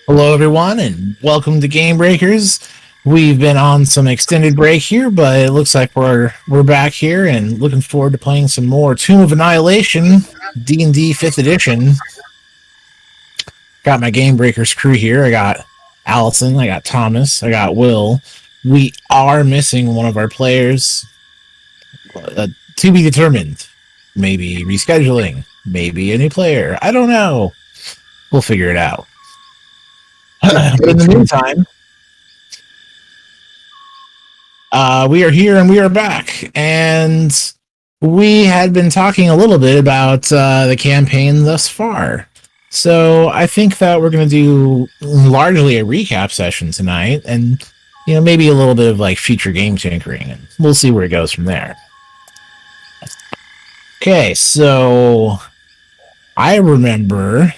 Hello, everyone, and welcome to Gamebreakers. We've been on some extended break here, but it looks like we're back here and looking forward to playing some more Tomb of Annihilation, D&D 5th Edition. Got my Gamebreakers crew here. I got Allison, I got Thomas, I got Will. We are missing one of our players. To be determined. Maybe rescheduling. Maybe a new player. I don't know. We'll figure it out. But in the meantime, we are here and we are back. And we had been talking a little bit about the campaign thus far. So I think that we're going to do largely a recap session tonight and, maybe a little bit of like future game tinkering. And we'll see where it goes from there. Okay, so I remember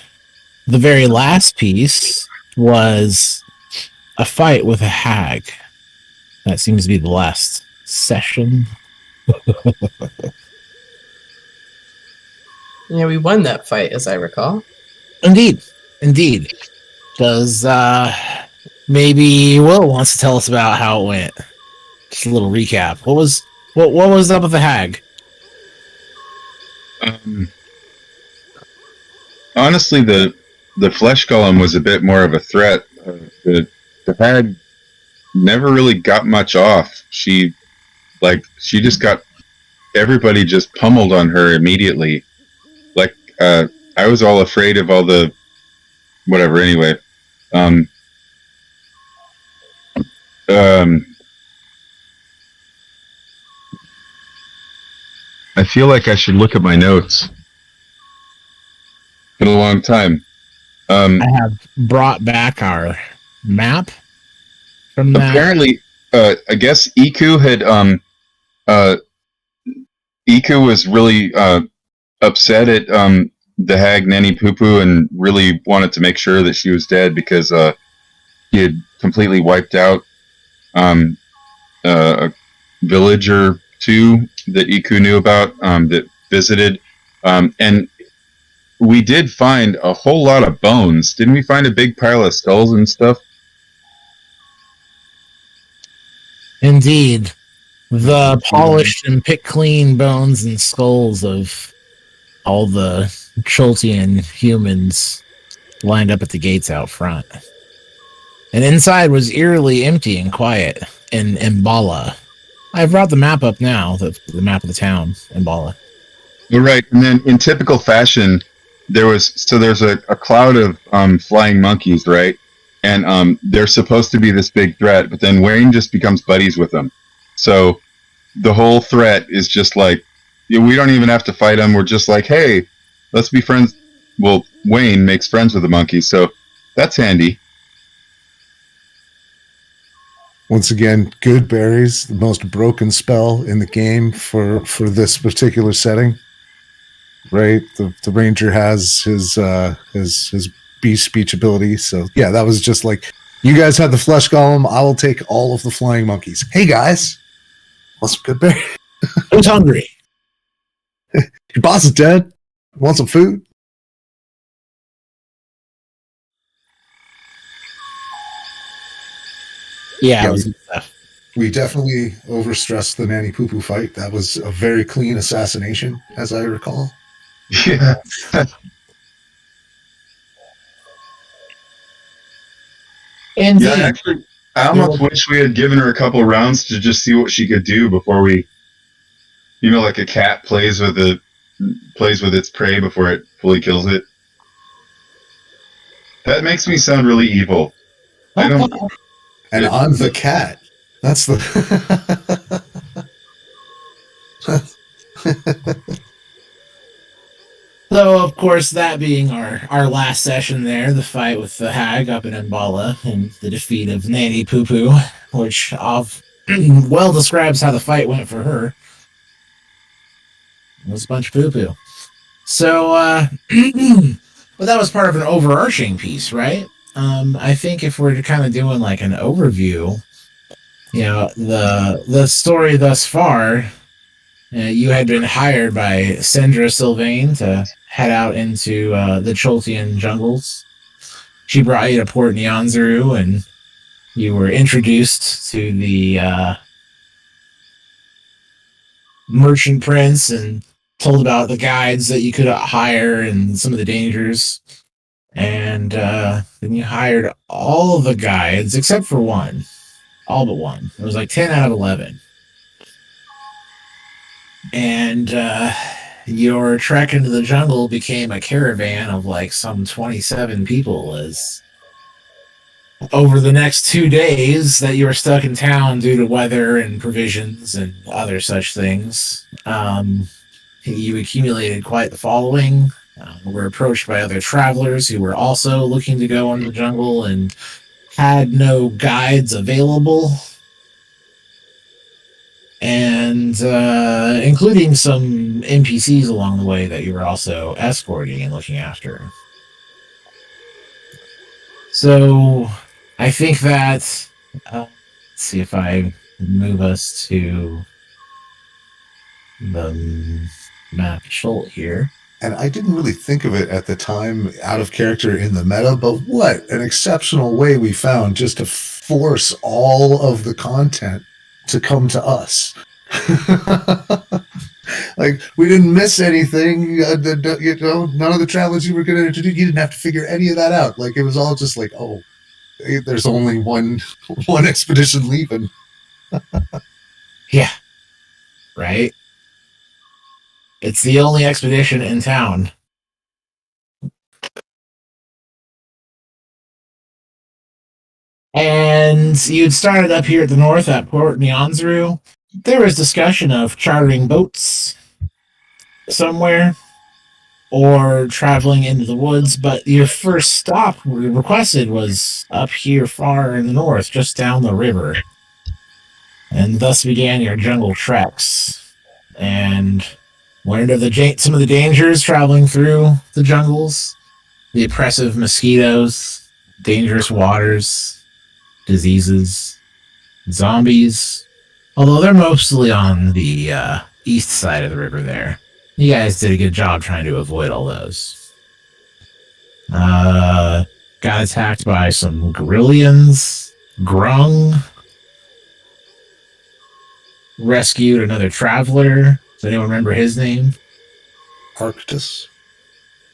the very last piece was a fight with a hag. That seems to be the last session. Yeah, we won that fight, as I recall. Indeed. Does maybe Will wants to tell us about how it went? Just a little recap. What was up with the hag? Honestly, the flesh golem was a bit more of a threat. The hag never really got much off. She just got everybody just pummeled on her immediately. I was all afraid of all the whatever. Anyway, I feel like I should look at my notes. Been a long time. I have brought back our map from that. Apparently, I guess Iku was really upset at the hag Nanny Poo Poo and really wanted to make sure that she was dead because he had completely wiped out a village or two that Iku knew about that visited. And we did find a whole lot of bones. Didn't we find a big pile of skulls and stuff? Indeed. The polished and picked clean bones and skulls of all the Choltian humans lined up at the gates out front. And inside was eerily empty and quiet in Mbala. I've brought the map up now, the map of the town, Mbala. You're right. And then in typical fashion, there's a cloud of flying monkeys, right? And they're supposed to be this big threat, but then Wayne just becomes buddies with them. So the whole threat is just like, we don't even have to fight them. We're just like, hey, let's be friends. Well, Wayne makes friends with the monkeys, so that's handy. Once again, good berries, the most broken spell in the game for this particular setting. Right, the ranger has his beast speech ability, so yeah, that was just like, you guys had the flesh golem, I will take all of the flying monkeys. Hey guys, want some good berries? Who's hungry? Your boss is dead. Want some food? Yeah, we definitely overstressed the Nanny Poo Poo fight. That was a very clean assassination, as I recall. Yeah. Indeed. Yeah, actually, I almost wish we had given her a couple rounds to just see what she could do before we, like a cat plays with its prey before it fully kills it. That makes me sound really evil. I don't. And I'm the cat. That's the. So, of course, that being our last session there, the fight with the hag up in Mbala and the defeat of Nanny Poo Poo, which well describes how the fight went for her. It was a bunch of poo poo. So, but that was part of an overarching piece, right? I think if we're kind of doing like an overview, the story thus far, you had been hired by Sandra Sylvain to head out into the Choltian jungles she brought you to Port Nyanzaru, and you were introduced to the merchant prince and told about the guides that you could hire and some of the dangers. And then you hired all of the guides except for one. All but one. It was like 10 out of 11. And your trek into the jungle became a caravan of like some 27 people as over the next 2 days that you were stuck in town due to weather and provisions and other such things. You accumulated quite the following. Were approached by other travelers who were also looking to go into the jungle and had no guides available. And including some NPCs along the way that you were also escorting and looking after. So I think that let's see if I move us to the map Schult here. And I didn't really think of it at the time out of character in the meta, but what an exceptional way we found just to force all of the content to come to us. Like, we didn't miss anything. You know, none of the travelers you were going to introduce, you didn't have to figure any of that out. Like, it was all just like, oh, there's only one expedition leaving. Yeah. Right? It's the only expedition in town. And you'd started up here at the north at Port Nyanzaru. There was discussion of chartering boats somewhere or traveling into the woods, but your first stop requested was up here far in the north, just down the river. And thus began your jungle treks. And learned of some of the dangers traveling through the jungles, the oppressive mosquitoes, dangerous waters, diseases, zombies. Although they're mostly on the east side of the river there. You guys did a good job trying to avoid all those. Got attacked by some Gorillians, Grung. Rescued another traveler. Does anyone remember his name? Arctis.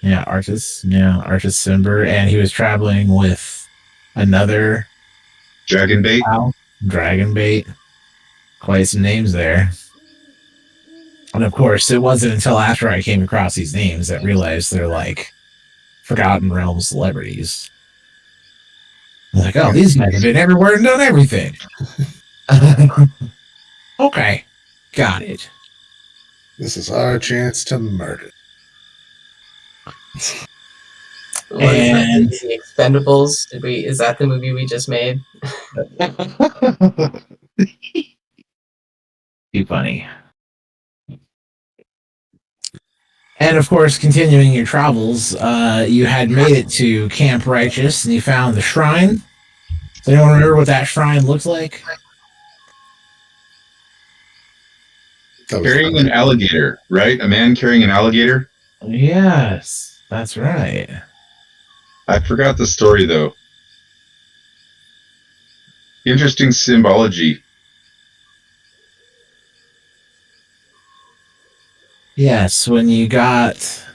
Yeah, Arctis. Yeah, Arctis Simber. And he was traveling with another Dragonbait. Dragonbait. Quite some names there. And of course, it wasn't until after I came across these names that I realized they're like Forgotten Realms celebrities. I was like, oh, these guys have been everywhere and done everything. Okay, got it. This is our chance to murder. And the Expendables? Is that the movie we just made? Too funny. And of course, continuing your travels, you had made it to Camp Righteous and you found the shrine. Does anyone remember what that shrine looked like? Carrying an alligator, right? A man carrying an alligator? Yes, that's right. I forgot the story, though. Interesting symbology. Yes, when you got...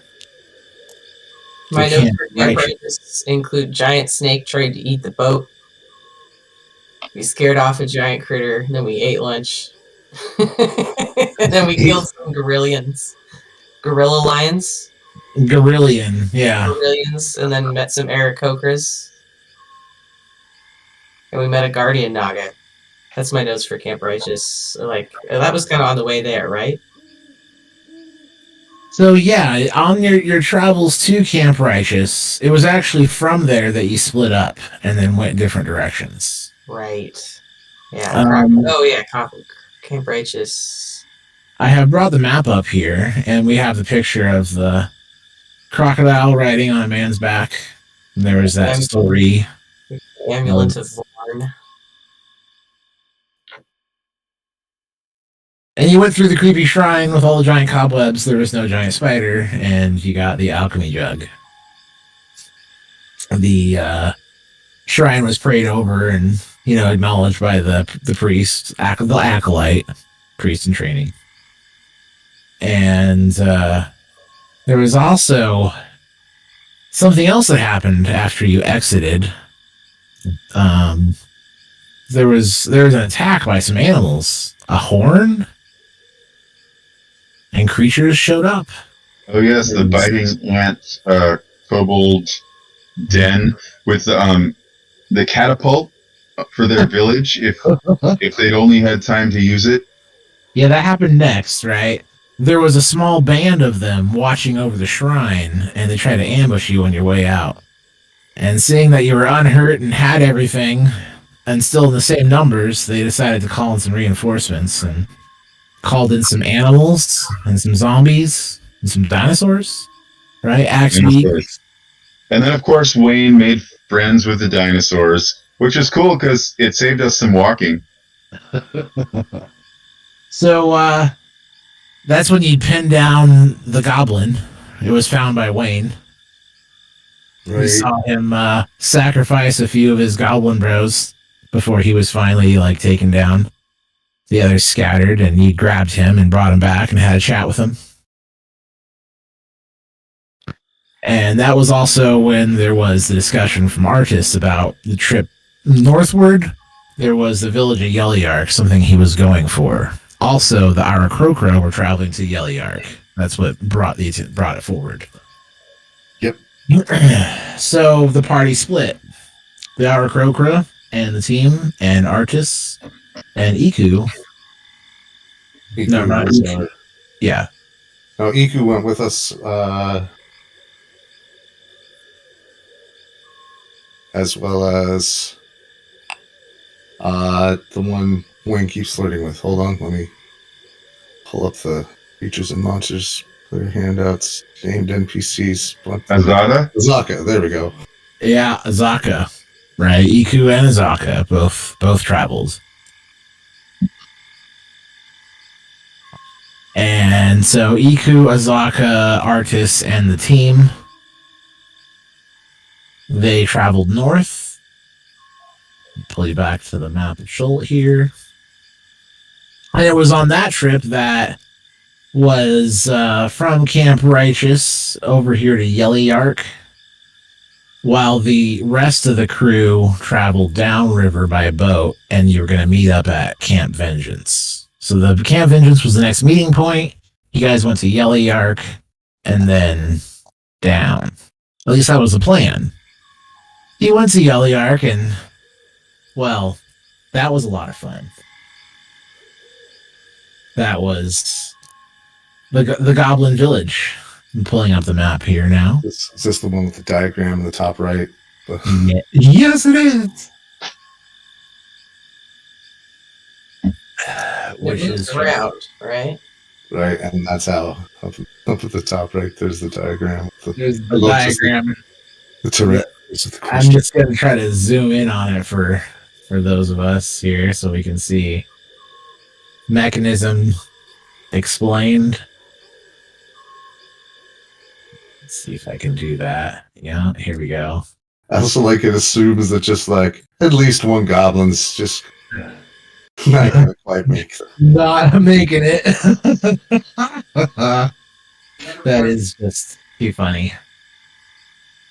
My notes for Camp Righteous include giant snake tried to eat the boat. We scared off a giant critter, and then we ate lunch. And then we killed some Gorillians. Gorilla lions? Gorillian, yeah. Gorillians, and then met some Aarakocras. And we met a Guardian Naga. That's my notes for Camp Righteous. Like, that was kind of on the way there, right? So yeah, on your travels to Camp Righteous, it was actually from there that you split up and then went different directions. Right. Yeah. Camp Righteous. I have brought the map up here, and we have the picture of the crocodile riding on a man's back. And there was that story. Amulet of Vorn. And you went through the creepy shrine with all the giant cobwebs. There was no giant spider, and you got the alchemy jug. the shrine was prayed over and acknowledged by the priest, the acolyte, priest in training. And there was also something else that happened after you exited. There was an attack by some animals, a horn, and creatures showed up. Oh yes, the biting ant kobold den with the catapult for their village if they'd only had time to use it. Yeah, that happened next, right? There was a small band of them watching over the shrine, and they tried to ambush you on your way out. And seeing that you were unhurt and had everything, and still in the same numbers, they decided to call in some reinforcements and called in some animals and some zombies and some dinosaurs, right? Actually, and then of course Wayne made friends with the dinosaurs, which is cool because it saved us some walking. So that's when you pinned down the goblin. It was found by Wayne. Right. We saw him sacrifice a few of his goblin bros before he was finally taken down. The others scattered, and you grabbed him and brought him back and had a chat with him. And that was also when there was the discussion from artists about the trip northward. There was the village of Yellyark, something he was going for. Also, the Aarakocra were traveling to Yellyark. That's what brought it forward. Yep. So the party split. The Aarakocra and the team and artists and Iku. No, not Iku. Yeah. No, Iku went with us. As well as the one Wayne keeps flirting with. Hold on, let me pull up the features and monsters, clear handouts, named NPCs. Azaka, there we go. Yeah, Azaka. Right, Iku and Azaka both traveled. And so Iku, Azaka, artists, and the team, they traveled north. Pull you back to the map of Schult here. And it was on that trip that was from Camp Righteous over here to Yellyark, while the rest of the crew traveled downriver by boat, and you were going to meet up at Camp Vengeance. So the Camp Vengeance was the next meeting point. You guys went to Yellyark and then down. At least that was the plan. You went to Yellyark, and, well, that was a lot of fun. That was the Goblin Village. I'm pulling up the map here now. Is this the one with the diagram in the top right? Yeah. Yes, it is. Which is route, right? Right, and that's how up at the top right. There's the diagram. There's the diagram. The turret. I'm just gonna try to zoom in on it for those of us here, so we can see mechanism explained. Let's see if I can do that. Yeah, here we go. I also like it assumes that just at least one goblin's just not gonna quite make it. Not making it. That is just too funny.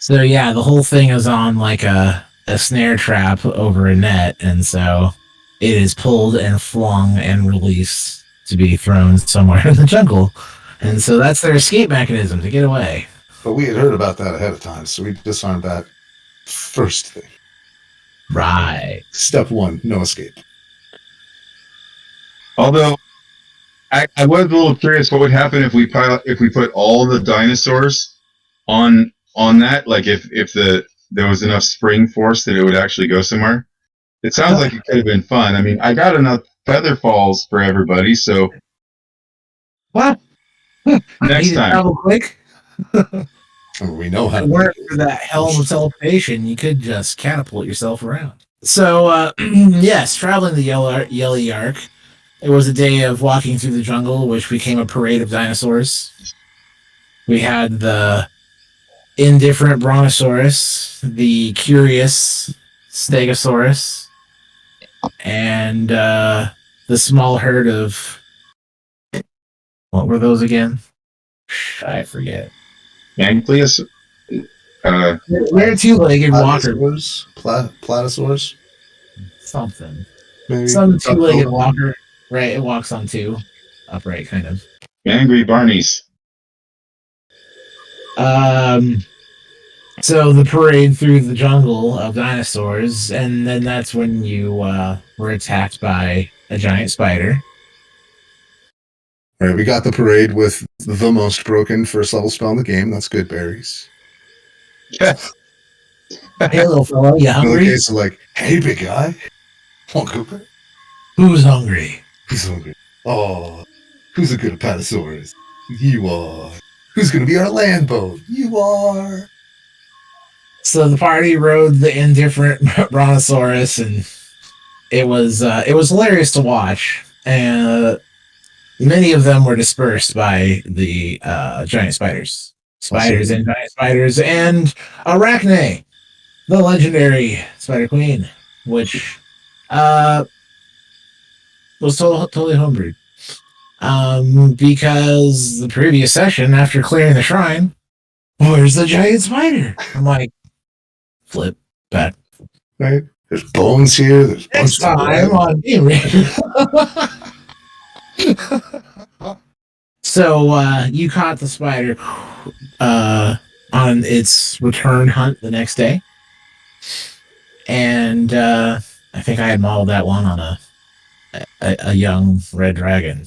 So yeah, the whole thing is on a snare trap over a net, and so it is pulled and flung and released to be thrown somewhere in the jungle. And so that's their escape mechanism to get away. But we had heard about that ahead of time, so we disarmed that first thing. Right. Step one, no escape. Although, I was a little curious what would happen if we put all the dinosaurs on that, if there was enough spring force that it would actually go somewhere. It sounds like it could have been fun. I mean, I got enough feather falls for everybody, so what? Next time. Travel quick. We know how to work for that helm of teleportation. You could just catapult yourself around. So, yes, traveling the Yellyark. It was a day of walking through the jungle, which became a parade of dinosaurs. We had the indifferent brontosaurus, the curious stegosaurus, and the small herd of, what were those again? I forget. Ankylosaurus. They're two-legged walkers. Platosaurus. Something. Maybe. Some two-legged walker. Right, it walks on two. Upright, kind of. Angry Barneys. So the parade through the jungle of dinosaurs, and then that's when you were attacked by a giant spider. All right, we got the parade with the most broken first level spell in the game. That's good berries. Yeah. Hey, little fella, you Another hungry? case of like, hey, big guy, want Cooper? Who's hungry? Who's hungry? Oh, who's a good Apatosaurus? You are. Who's going to be our land boat? You are. So the party rode the indifferent brontosaurus, and it was hilarious to watch. And many of them were dispersed by the giant spiders. Spiders and giant spiders, and Arachne, the legendary spider queen, which was totally homebrewed. Because the previous session, after clearing the shrine, where's the giant spider? I'm like, flip back. Right? There's bones here. There's Next time on Gamebreakers. So you caught the spider on its return hunt the next day, and I think I had modeled that one on a young red dragon.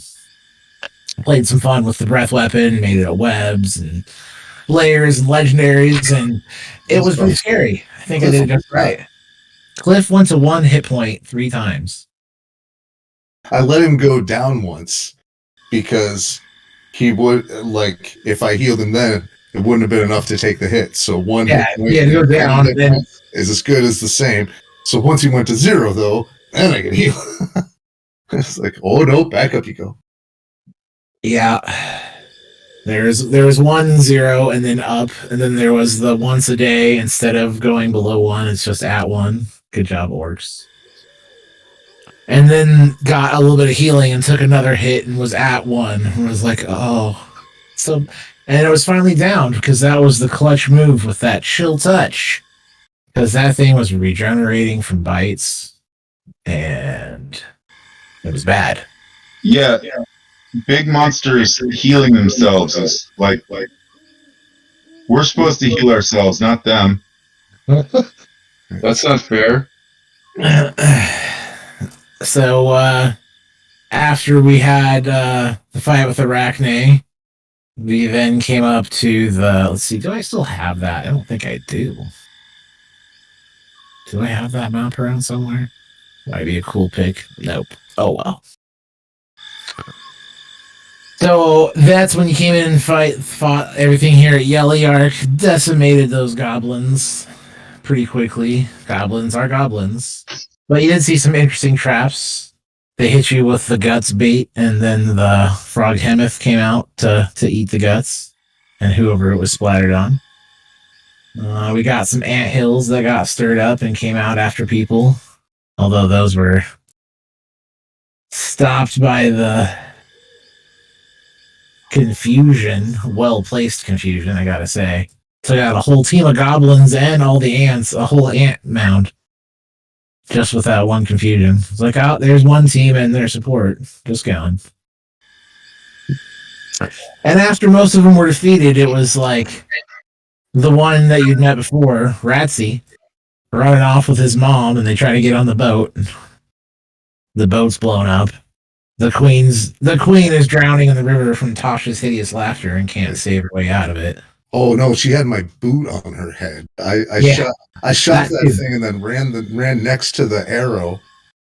Played some fun with the breath weapon, made it webs and layers and legendaries, and it was pretty scary. I think I did it just right. Cliff went to 1 hit point 3 times. I let him go down once because he would, like, if I healed him then, it wouldn't have been enough to take the hit. So one hit point go down, then is as good as the same. So once he went to 0, though, then I could heal. It's like, oh no, back up you go. Yeah. There was 1 0 and then up, and then there was the once a day instead of going below 1, it's just at 1. Good job, orcs. And then got a little bit of healing and took another hit and was at 1. And was like, oh. So, and it was finally down because that was the clutch move with that chill touch. Because that thing was regenerating from bites, and it was bad. Yeah. Big monsters healing themselves is like we're supposed to heal ourselves, not them. That's not fair. So after we had the fight with Arachne, we then came up to the, let's see, do I still have that? I don't think I do. Do I have that map around somewhere? Might be a cool pick. Nope. Oh well. So that's when you came in and fought everything here at Yellyark, decimated those goblins pretty quickly. Goblins are goblins. But you did see some interesting traps. They hit you with the guts bait, and then the frog hemeth came out to eat the guts, and whoever it was splattered on. We got some anthills that got stirred up and came out after people, although those were stopped by the confusion, well-placed confusion, I gotta say. Took out a whole team of goblins and all the ants, a whole ant mound, just with that one confusion. It's like, oh, there's one team and their support just gone. And after most of them were defeated, it was like the one that you'd met before, Ratsy, running off with his mom, and they try to get on the boat. The boat's blown up. The queen is drowning in the river from Tasha's hideous laughter and can't save her way out of it. Oh no, she had my boot on her head. I shot that thing and then ran next to the arrow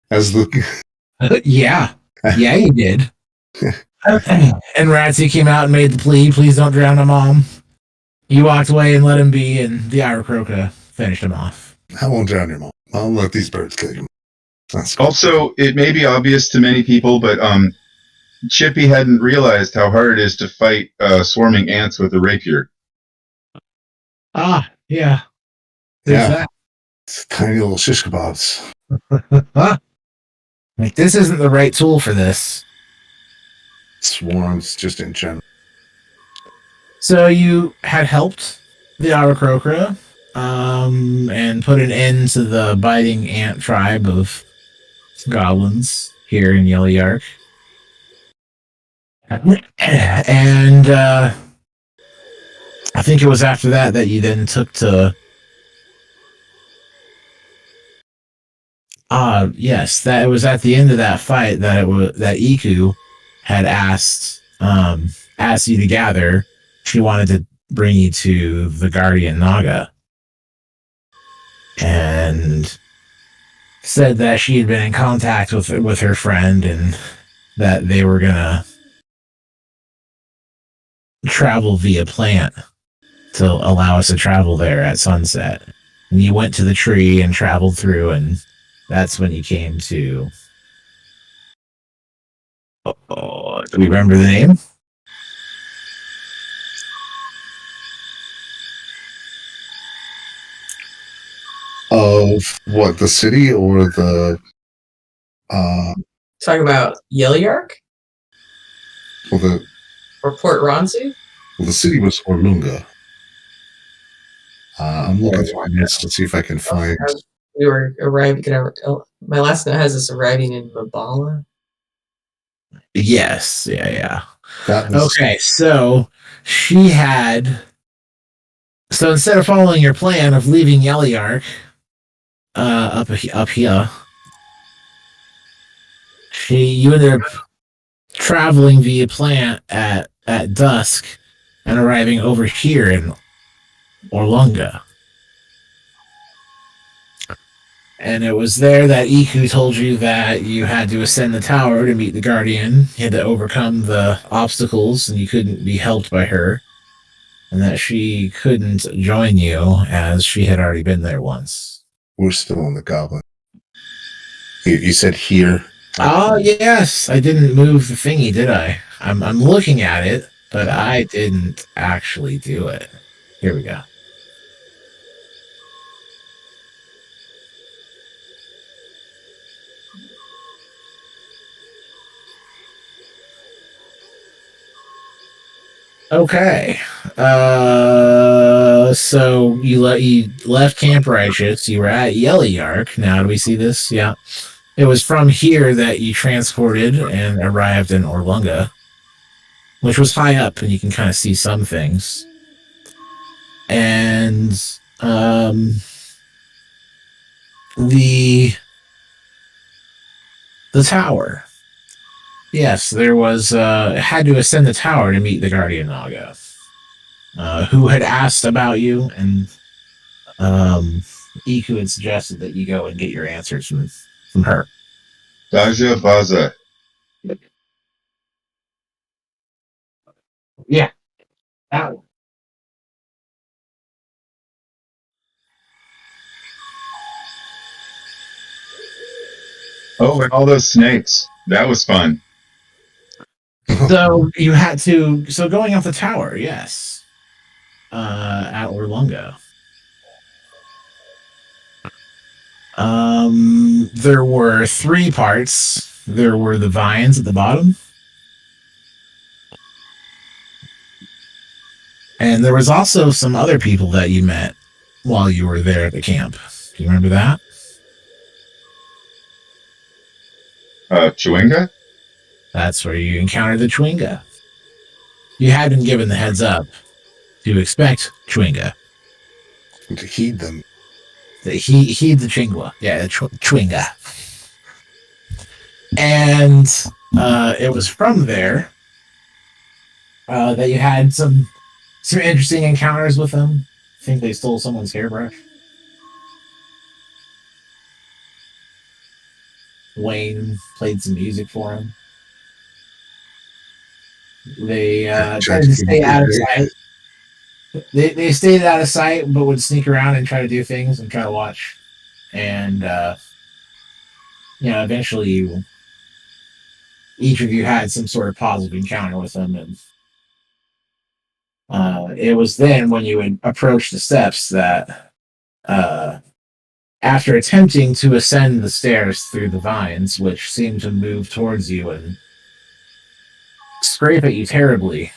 as the yeah, you did. And Ratsy came out and made the plea, please don't drown him, Mom. You walked away and let him be, and the Iracroca finished him off. I won't drown your mom. I'll let these birds kill you. Also, it may be obvious to many people, but Chippy hadn't realized how hard it is to fight swarming ants with a rapier. Ah, yeah. There's Yeah. It's tiny little shish kebabs. that. Huh? Like, this isn't the right tool for this. Swarms, just in general. So you had helped the Aarakocra, and put an end to the biting ant tribe of goblins here in Yellyark. And I think it was after that that you then took to. Yes, that it was at the end of that fight that it was that Iku had asked you to gather. She wanted to bring you to the Guardian Naga, and said that she had been in contact with her friend and that they were gonna travel via plant to allow us to travel there at sunset. And you went to the tree and traveled through, and that's when you came to. Oh, do we remember the name? Of what, the city or the Talking about Yellyark well, or Port Ronsu? the city was Orlunga. I'm looking through my notes to see if I can find. We were arriving. My last note has us arriving in Mabala. Yes, yeah. That was, Okay, so she had. So instead of following your plan of leaving Yellyark up here, you ended up traveling via plant at dusk and arriving over here in Orlunga. And it was there that Iku told you that you had to ascend the tower to meet the Guardian. You had to overcome the obstacles, and you couldn't be helped by her. And that she couldn't join you as she had already been there once. we're still in the goblin. You said here. Oh, yes. I didn't move the thingy, did I? I'm looking at it, but I didn't actually do it. Here we go. Okay. So you left Camp Righteous. You were at Yellyark. Now do we see this? Yeah. It was from here that you transported and arrived in Orlunga, which was high up, and you can kind of see some things. And the tower. Yes, there was had to ascend the tower to meet the Guardian Naga, who had asked about you, and Iku had suggested that you go and get your answers from her. Daja Baza. Yeah, that one. Oh, and all those snakes. That was fun. So you had to. So going up the tower, yes, at Orlunga. There were 3 parts. There were the vines at the bottom, and there was also some other people that you met while you were there at the camp. Do you remember that? Chewinga? That's where you encountered the Chewinga. You had been given the heads up to expect Chewinga. To heed them. Heed the Chingwa. Yeah, the Chewinga. And it was from there that you had some interesting encounters with them. I think they stole someone's hairbrush. Wayne played some music for him. They tried to stay out of sight. They stayed out of sight, but would sneak around and try to do things and try to watch. And eventually, each of you had some sort of positive encounter with them, and It was then when you would approach the steps that, after attempting to ascend the stairs through the vines, which seemed to move towards you and scrape at you terribly,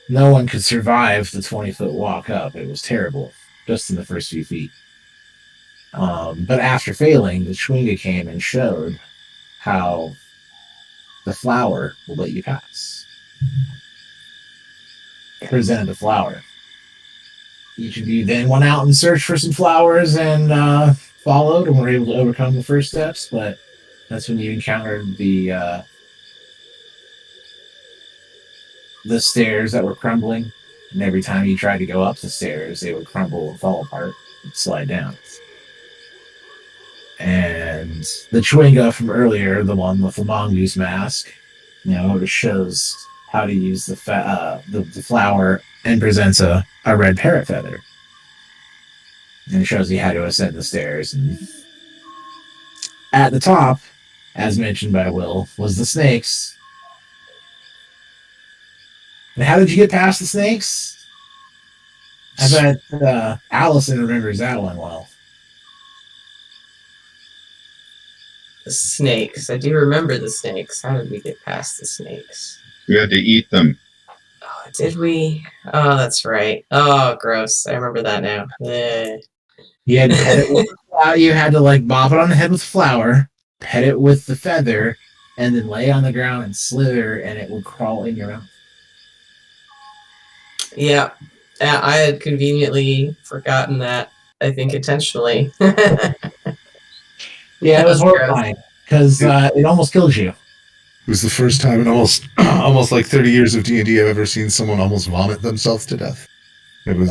no one could survive the 20-foot walk up. It was terrible, just in the first few feet. But after failing, the Chwinga came and showed how the flower will let you pass. Presented the flower. Each of you then went out and searched for some flowers and followed and were able to overcome the first steps, but that's when you encountered the stairs that were crumbling, and every time you tried to go up the stairs, they would crumble and fall apart and slide down. And the Chwinga from earlier, the one with the mongoose mask, it shows how to use the flower and presents a red parrot feather. And it shows you how to ascend the stairs. And at the top, as mentioned by Will, was the snakes. And how did you get past the snakes? I bet Allison remembers that one well. The snakes. I do remember the snakes. How did we get past the snakes? We had to eat them. Oh, did we? Oh, that's right. Oh, gross. I remember that now. You had to pet it with you had to bop it on the head with flour, pet it with the feather, and then lay on the ground and slither, and it would crawl in your mouth. Yeah. I had conveniently forgotten that, I think intentionally. Yeah, it was horrifying because it almost killed you. It was the first time in almost 30 years of D&D I've ever seen someone almost vomit themselves to death. It was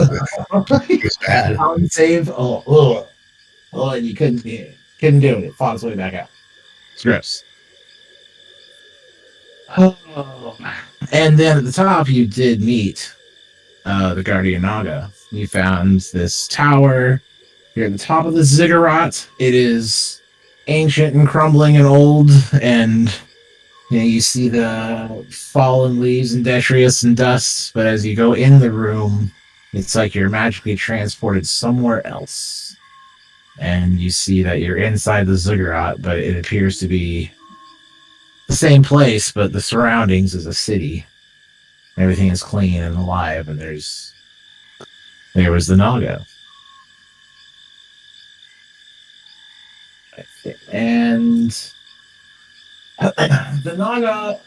bad. Pound save. And you couldn't do it. It fought its way back out. It's gross. Oh. And then at the top, you did meet the Guardian Naga. You found this tower. You're at the top of the ziggurat. It is ancient and crumbling and old, and you see the fallen leaves and detritus and dust, but as you go in the room, it's like you're magically transported somewhere else. And you see that you're inside the ziggurat, but it appears to be the same place, but the surroundings is a city. Everything is clean and alive, and there was the Naga. And the Naga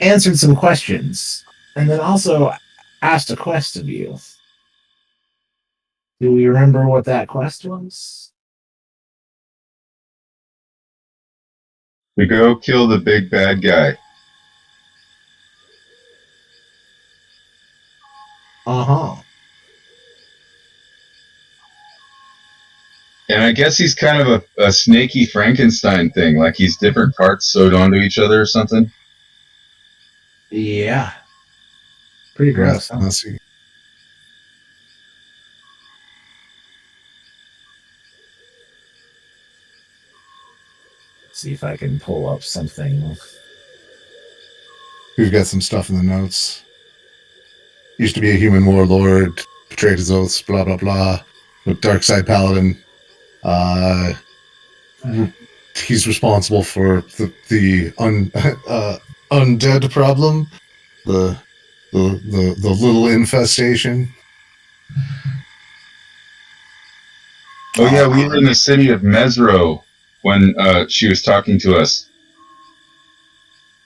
answered some questions, and then also asked a quest of you. Do we remember what that quest was? We go kill the big bad guy. Uh-huh. And I guess he's kind of a snaky Frankenstein thing, like he's different parts sewed onto each other or something. Yeah. Pretty gross. Huh? Let's see. See if I can pull up something. We've got some stuff in the notes. Used to be a human warlord, betrayed his oaths, blah, blah, blah. Dark side paladin. He's responsible for the undead problem, the little infestation. Oh yeah, we were in the city of Mesro when she was talking to us.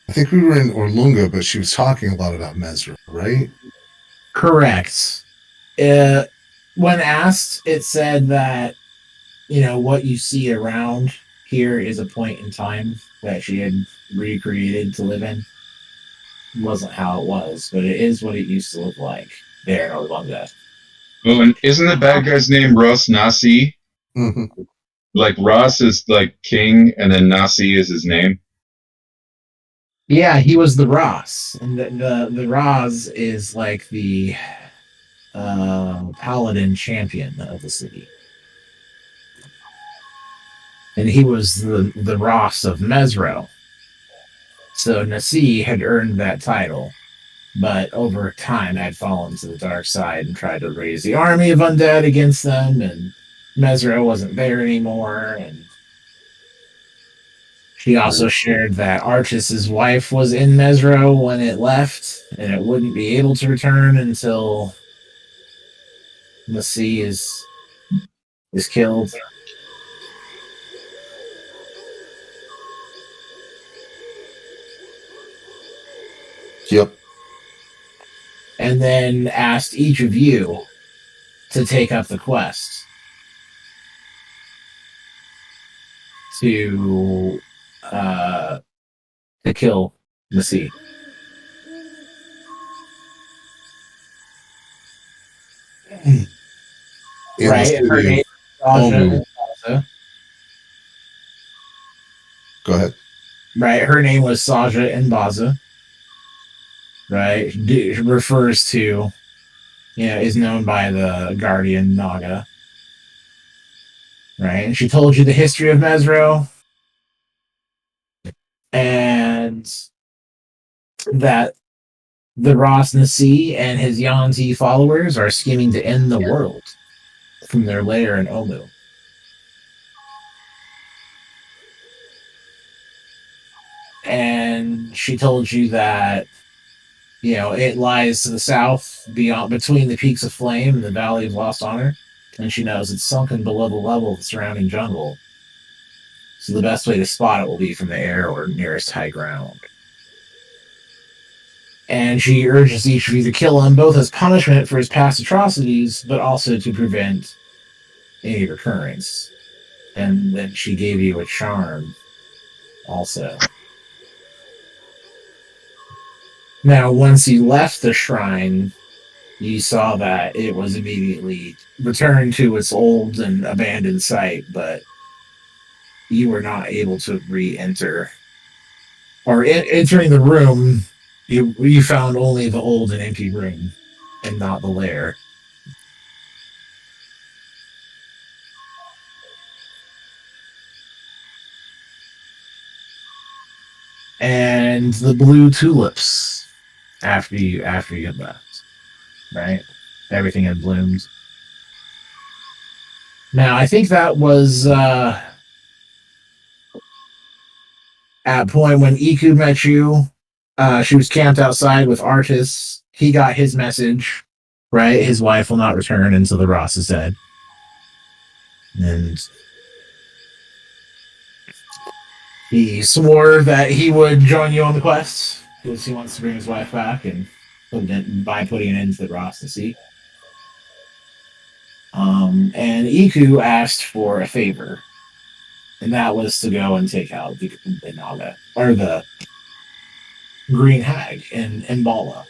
I think we were in Orlunga, but she was talking a lot about Mesro, right? Correct. When asked, it said that what you see around here is a point in time that she had recreated to live in. It wasn't how it was, but it is what it used to look like there in Orlunga. Oh, and isn't the bad guy's name Ross Nasi? Mm-hmm. Like Ross is like king, and then Nasi is his name. Yeah, he was the Ross, and the Ross is like the paladin champion of the city. And he was the Ross of Mesro. So Nasi had earned that title. but over time had fallen to the dark side and tried to raise the army of undead against them, and Mesro wasn't there anymore, and she also shared that Archis's wife was in Mesro when it left, and it wouldn't be able to return until the sea is killed. Yep. And then asked each of you to take up the quest to kill the sea. Right. Her name was Saja. Go ahead. Right. Her name was Saja and Baza. Right. Refers to, is known by the Guardian Naga. Right. And she told you the history of Mesro. And that the Ras Nasi and his Yanti followers are scheming to end the world from their lair in Omu. And she told you that, it lies to the south, between the peaks of Flame and the Valley of Lost Honor, and she knows it's sunken below the level of the surrounding jungle. So the best way to spot it will be from the air or nearest high ground. And she urges each of you to kill him, both as punishment for his past atrocities, but also to prevent any recurrence. And then she gave you a charm also. Now, once you left the shrine, you saw that it was immediately returned to its old and abandoned site, but you were not able to re-enter. Or entering the room, you found only the old and empty room, and not the lair. And the blue tulips after you had left, right? Everything had bloomed. Now, I think that was at a point when Iku met you. She was camped outside with Artis. He got his message, right? His wife will not return until the Ross is dead. And he swore that he would join you on the quest because he wants to bring his wife back and by putting an end to the Ross to see. And Iku asked for a favor, and that was to go and take out the Naga, or the Green Hag in Mbala.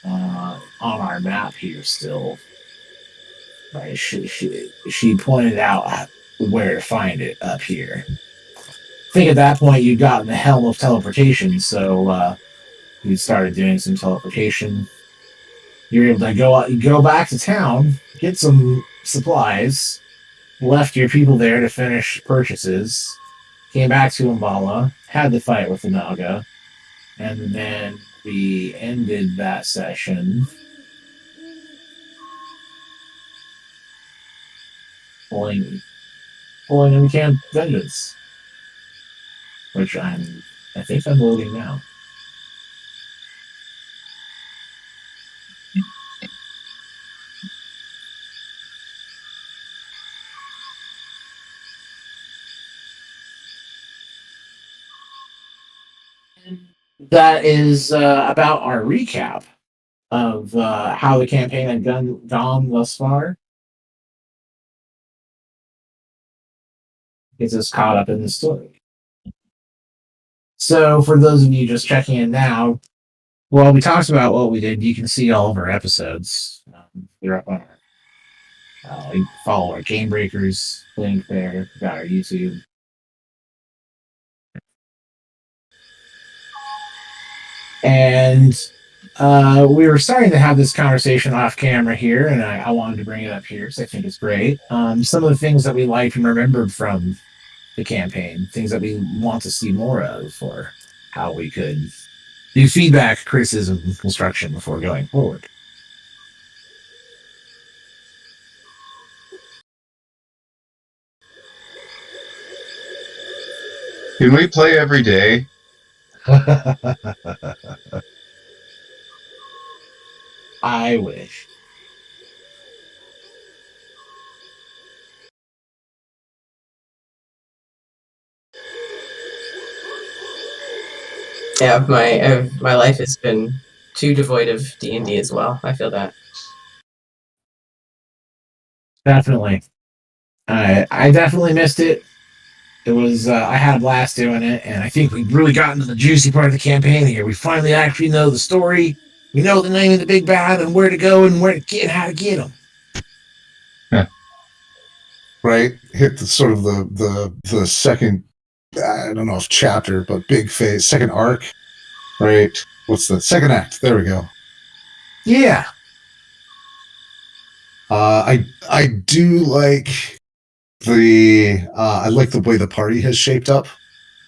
On our map here still. Right, she pointed out where to find it up here. I think at that point you'd gotten the helm of teleportation, so you started doing some teleportation. You're able to go back to town, get some supplies, left your people there to finish purchases, came back to Mbala, had the fight with the Naga, and then we ended that session pulling in Camp Vengeance, which I think I'm loading now. That is about our recap of how the campaign had gone thus far. Gets us caught up in the story. So, for those of you just checking in now, well, we talked about what we did. You can see all of our episodes. They're up on our. You follow our Gamebreakers link there. We've got our YouTube. And we were starting to have this conversation off camera here, and I wanted to bring it up here because I think it's great. Some of the things that we liked and remembered from the campaign, things that we want to see more of, or how we could do feedback, criticism, and construction before going forward. Can we play every day? I wish. Yeah, my life has been too devoid of D&D as well. I feel that. Definitely. I definitely missed it. It was I had a blast doing it, and I think we've really gotten to the juicy part of the campaign here. We finally actually know the story. We know the name of the big bad and where to go and where to get and how to get them. Right, hit the sort of the second, I don't know if chapter, but big phase, second arc. Right, what's the second act? There we go. Yeah. I do like I like the way the party has shaped up.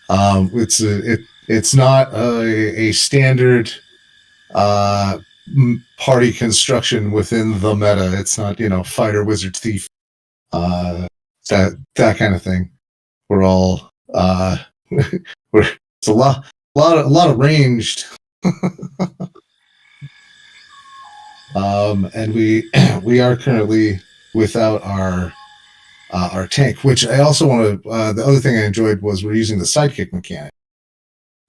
It's not a standard party construction within the meta. It's not, fighter, wizard, thief, that kind of thing. We're all it's a lot of ranged. And we are currently without our tank, which I also want to. The other thing I enjoyed was we're using the sidekick mechanic.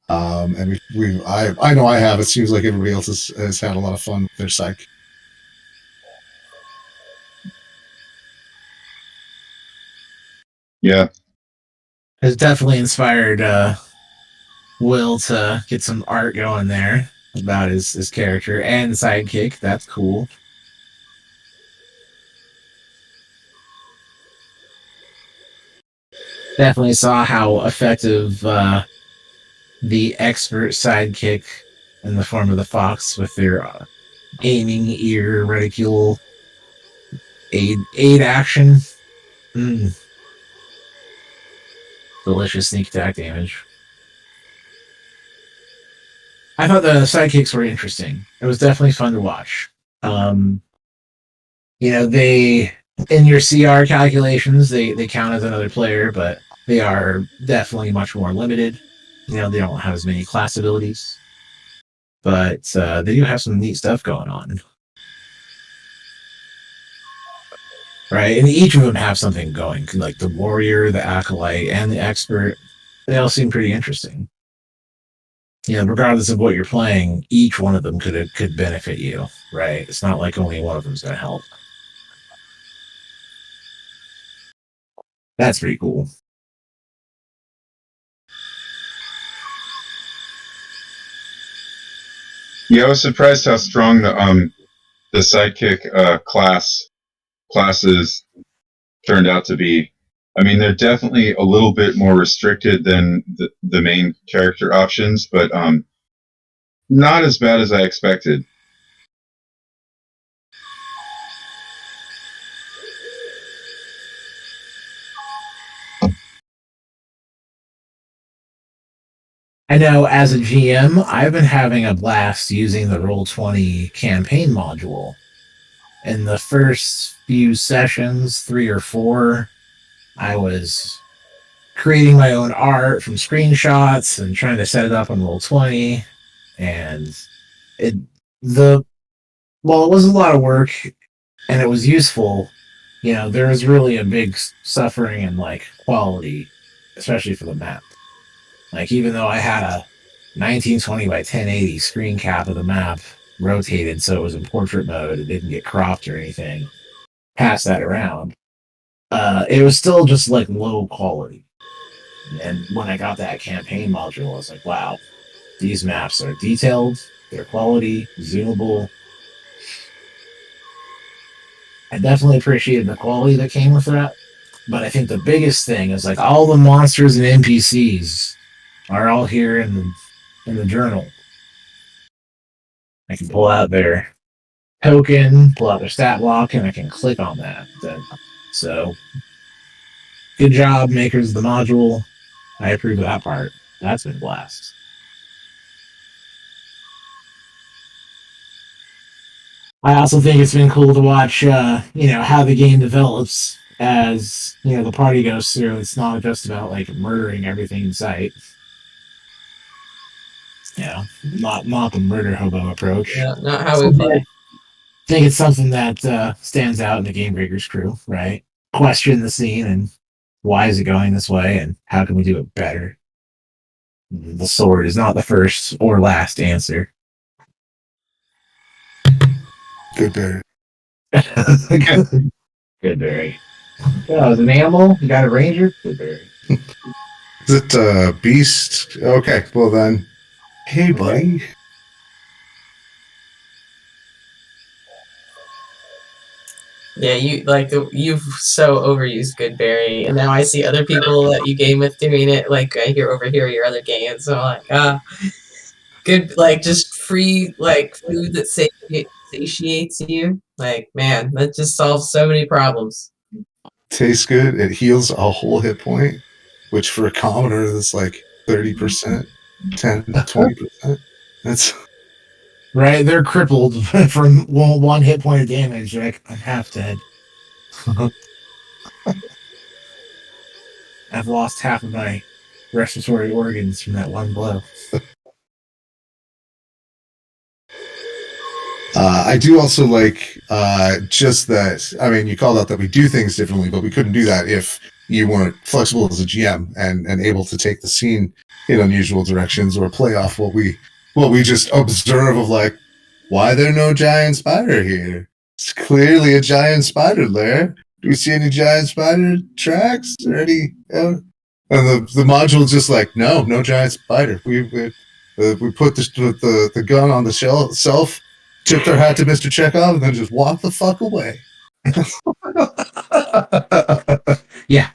And I know I have. It seems like everybody else has had a lot of fun with their sidekick. Yeah. It's definitely inspired Will to get some art going there about his character and sidekick. That's cool. Definitely saw how effective the expert sidekick in the form of the fox with their aiming, ear, reticule, aid action. Delicious sneak attack damage. I thought the sidekicks were interesting. It was definitely fun to watch. They in your CR calculations, they count as another player, but they are definitely much more limited. They don't have as many class abilities, but they do have some neat stuff going on. Right, and each of them have something going, like the warrior, the acolyte, and the expert. They all seem pretty interesting. Regardless of what you're playing, each one of them could benefit you, right? It's not like only one of them is going to help. That's pretty cool. Yeah, I was surprised how strong the sidekick classes turned out to be. I mean, they're definitely a little bit more restricted than the main character options, but not as bad as I expected. I know as a GM, I've been having a blast using the Roll20 campaign module. In the first few sessions, 3 or 4, I was creating my own art from screenshots and trying to set it up on Roll20. And it was a lot of work and it was useful. There was really a big suffering in quality, especially for the map. Even though I had a 1920 by 1080 screen cap of the map rotated so it was in portrait mode, it didn't get cropped or anything, pass that around, it was still just low quality. And when I got that campaign module, I was like, wow, these maps are detailed, they're quality, zoomable. I definitely appreciated the quality that came with that, but I think the biggest thing is all the monsters and NPCs are all here in the journal. I can pull out their token, pull out their stat block, and I can click on that. So, good job, makers of the module. I approve of that part. That's been a blast. I also think it's been cool to watch, how the game develops as the party goes through. It's not just about like murdering everything in sight. Not the murder hobo approach. Yeah, not how we play. I think it's something that stands out in the Gamebreakers crew, right? Question the scene and why is it going this way and how can we do it better? The sword is not the first or last answer. Good Barry. Good Barry. Oh, is an animal? You got a ranger? Good Barry. Is it beast? Okay, well then. Hey, buddy. Yeah, you've so overused Goodberry, and now I see other people that you game with doing it. Like I hear over here your other games, so I'm like, good, like just free like food that satiates you. Like man, that just solves so many problems. Tastes good. It heals a whole hit point, which for a commoner is like 30%, 10 to 20%. That's right. They're crippled from one hit point of damage. Like I'm half dead. I've lost half of my respiratory organs from that one blow. I do also like just that. I mean, you called out that we do things differently, but we couldn't do that if you weren't flexible as a GM and able to take the scene in unusual directions or play off what we just observe of like, why there no giant spider here? It's clearly a giant spider lair. Do we see any giant spider tracks or any? And the module just like, no giant spider. We put the gun on the shelf, tipped our hat to Mr. Chekhov, and then just walked the fuck away. Yeah,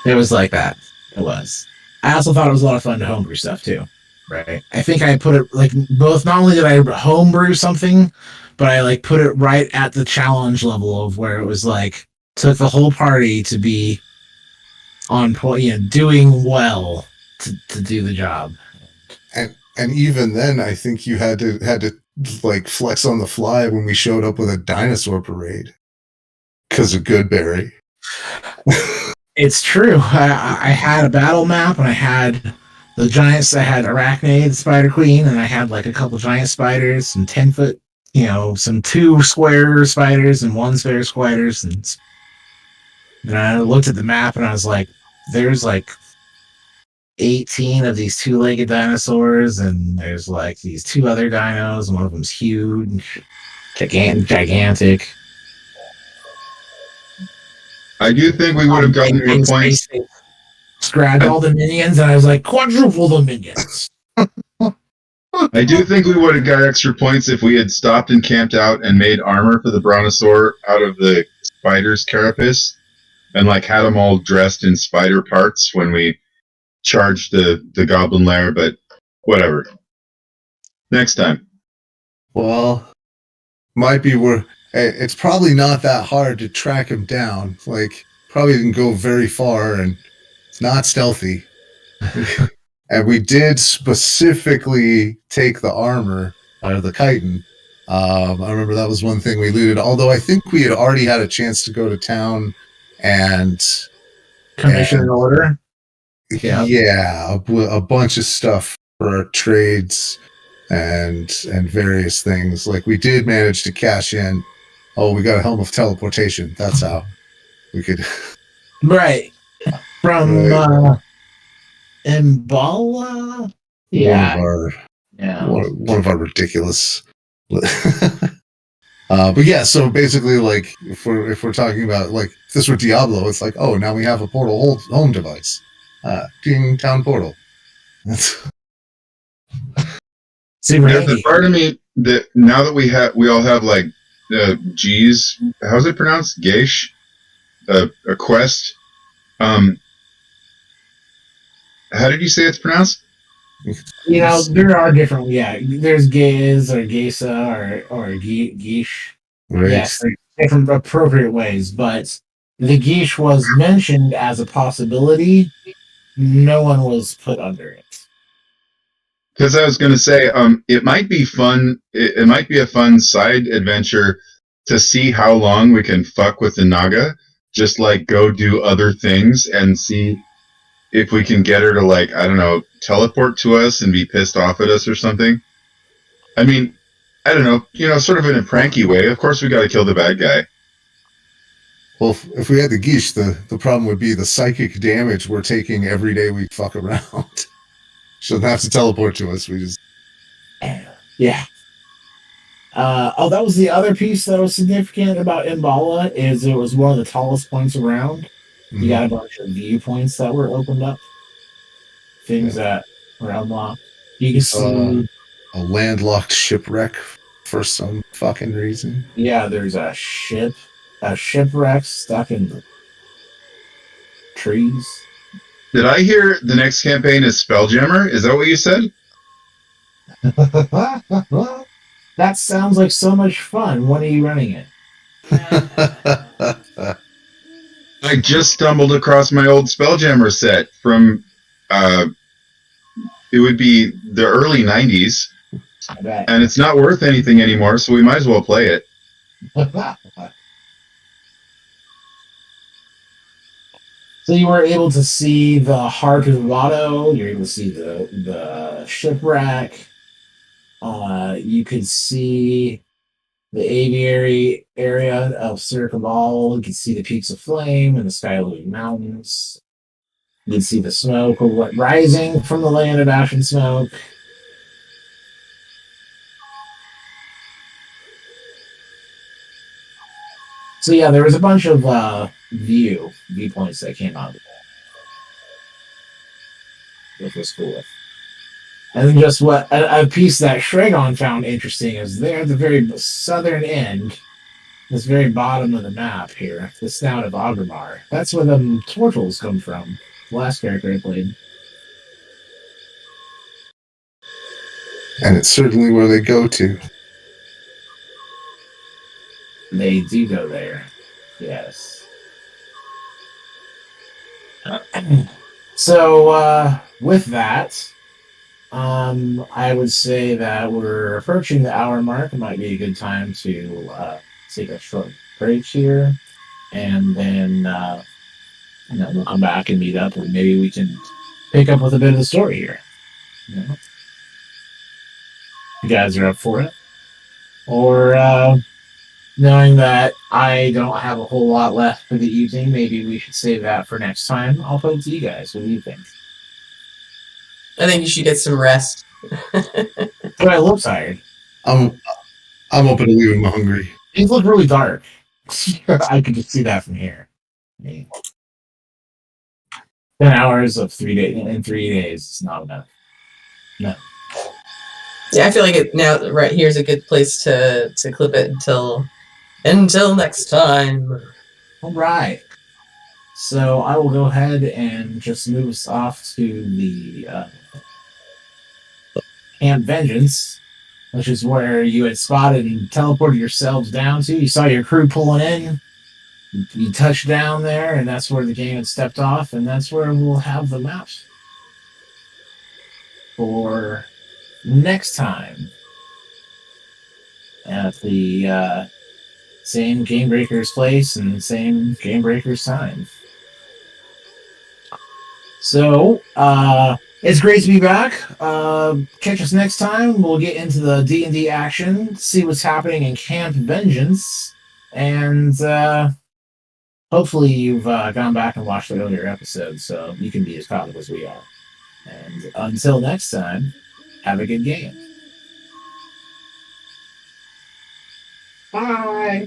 it was like that. It was. I also thought it was a lot of fun to homebrew stuff too. Right. I think I put it like both. Not only did I homebrew something, but I like put it right at the challenge level of where it was like took the whole party to be on point, doing well to do the job. And even then, I think you had to like flex on the fly when we showed up with a dinosaur parade because of Goodberry. It's true. I had a battle map and I had the giants. I had Arachnid, Spider Queen, and I had like a couple giant spiders, some 10-foot, some 2 square spiders and 1 square spiders, and I looked at the map and I was like, "There's like 18 of these 2-legged dinosaurs, and there's like these 2 other dinos, and one of them's huge, gigantic." I do think we would have gotten to a point. Grabbed all the minions, and I was like, quadruple the minions. I do think we would have got extra points if we had stopped and camped out and made armor for the brontosaur out of the spider's carapace, and like had them all dressed in spider parts when we charged the goblin lair. But whatever. Next time. Well, might be where it's probably not that hard to track him down. Like, probably didn't go very far, and it's not stealthy. And we did specifically take the armor out of the chitin. I remember that was one thing we looted, although I think we had already had a chance to go to town and commission an order. Yeah, a bunch of stuff for our trades and various things. Like we did manage to cash in. Oh, we got a helm of teleportation. That's how we could. Right. From Mbala? Yeah. One of our ridiculous. But yeah, so basically, like, if we're talking about, like, if this were Diablo, it's like, oh, now we have a portal home device. Ding, town portal. There's a part of me that now that we all have like G's, how's it pronounced? Geish, a quest. How did you say it's pronounced? There are different. Yeah, there's Giz or Gesa or Gish. Right. Yes, different appropriate ways, but the Gish was mentioned as a possibility. No one was put under it. Because I was going to say, it might be fun. It might be a fun side adventure to see how long we can fuck with the Naga. Just like go do other things and see if we can get her to, like, I don't know, teleport to us and be pissed off at us or something. I mean, I don't know, sort of in a pranky way. Of course, we got to kill the bad guy. Well, if we had the Geesh, the problem would be the psychic damage we're taking every day we fuck around. She doesn't have to teleport to us. We just... Yeah. That was the other piece that was significant about Imbala, is it was one of the tallest points around. You got a bunch of viewpoints that were opened up. Things that were unlocked. You can see a landlocked shipwreck for some fucking reason. Yeah, there's a shipwreck stuck in the trees. Did I hear the next campaign is Spelljammer? Is that what you said? That sounds like so much fun. When are you running it? I just stumbled across my old Spelljammer set from, it would be the early 90s. And it's not worth anything anymore, so we might as well play it. So you were able to see the Heart of Watto. You're able to see the shipwreck. You could see the aviary area of Circabal. You can see the peaks of flame and the Skyline Mountains. You can see the smoke rising from the land of ash and smoke. So yeah, there was a bunch of viewpoints that came out of it, which was cool. And then just what a piece that Shregon found interesting is there at the very southern end, this very bottom of the map here, the snout of Agramar. That's where the Tortles come from. The last character I played. And it's certainly where they go to. They do go there. Yes. So, with that, I would say that we're approaching the hour mark. It might be a good time to take a short break here. And then, we'll come back and meet up, and maybe we can pick up with a bit of the story here. You guys are up for it? Or, knowing that I don't have a whole lot left for the evening, maybe we should save that for next time. I'll put it to you guys. What do you think? I think you should get some rest. But I look tired. I'm open to leaving them hungry. These look really dark. I could just see that from here. 10 hours of 3 days in 3 days is not enough. No. Yeah, I feel like now right here's a good place to clip it until next time. All right. So I will go ahead and just move us off to the Camp Vengeance, which is where you had spotted and teleported yourselves down to. You saw your crew pulling in. You touched down there, and that's where the game had stepped off, and that's where we'll have the maps for next time at the same Gamebreakers place and same Gamebreakers time. So, it's great to be back. Catch us next time. We'll get into the D&D action, see what's happening in Camp Vengeance, and hopefully you've gone back and watched the earlier episodes so you can be as caught up as we are. And until next time, have a good game. Bye!